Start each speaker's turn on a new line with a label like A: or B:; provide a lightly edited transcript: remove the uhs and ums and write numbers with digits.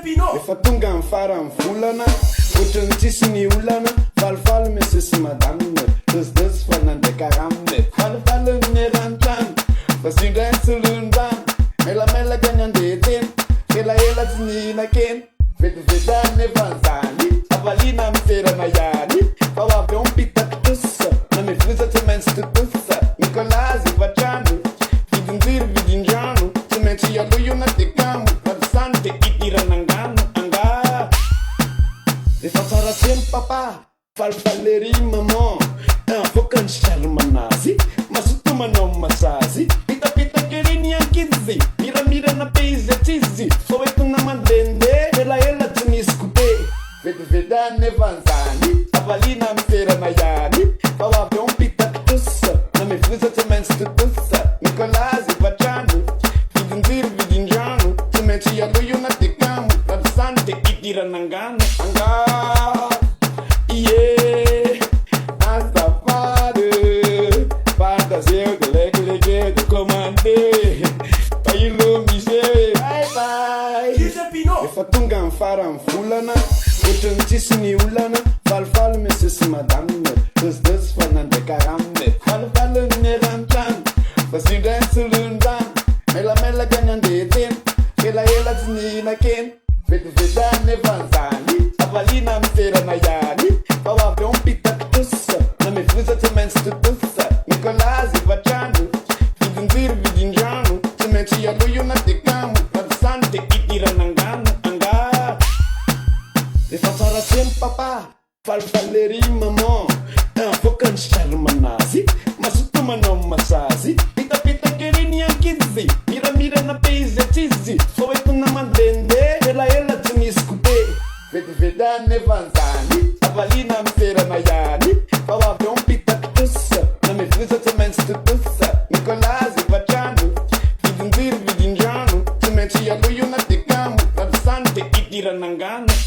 A: Pino.
B: Refa tonga amin'ny farany volana ohatrany tsisy ny olana falifaly mesesy madamina dosdosy fa nandraika aminy falifaly ny rantrano fa sindray solondrano melamelaka ny andeha elaela tsy nihinan-kena vetivety nefa an'izany avalina amin'ny ferana ihany fa ho avy eo mipitaky tosa na mivosa tsy maintsy totosa nikolazy efatrano vidinjiry vidindrano tsy maintsy aloha io na dekamo adisany de idiranangano anga efa tsara tseno papa falifaleri maman avoaka ny sarmanazy masoto manao masazy pitapitakeriny ankizy miramirana peizy atsizy fa oetona mandende elaela tsy nisy kote vetivety nefa an'izany avalina amin'ny ferana ihany fa ho avy eo mipitaky tosa na mivosa tsy maintsy totosa nikolazy efatrano vidinjiry vidindrano tsy maintsy aloha io na dekamo radisany de idiranangano anga ie azafady fantazeo de lekeleke de commande pailo mise bye bye
A: Pino.
B: efa tonga amin'ny farany volana ohatrany tsisy ny olana falifaly mesesy madamina dosdosy fa nandraika aminy falifaly ny rantrano fa sindray solondrano melamelaka ny andeha elaela tsy nihinan-kena vetivety nefa an'izany avalina amin'ny ferana ihany fa ho avy eo mipitaky tosa na mivosa tsy maintsy totosa nikolazy efatrano vidinjiry vidindrano tsy maintsy aloha io na dekamo radisany de idiranangano anga efa tsara tseno papa falifaleri maman avoaka ny sarmanazy masoto manao masazy pitapitakeriny ankizy miramirana peizy atsizy fa oetona mandende elaela tsy nisy kote vetivety nefa an'izany avalina amin'ny ferana ihany fa ho avy eo mipitaky tosa na mivosa tsy maintsy totosa nikolazy efatrano vidinjiry vidindrano tsy maintsy aloha io na dekamo radisany de idiranangano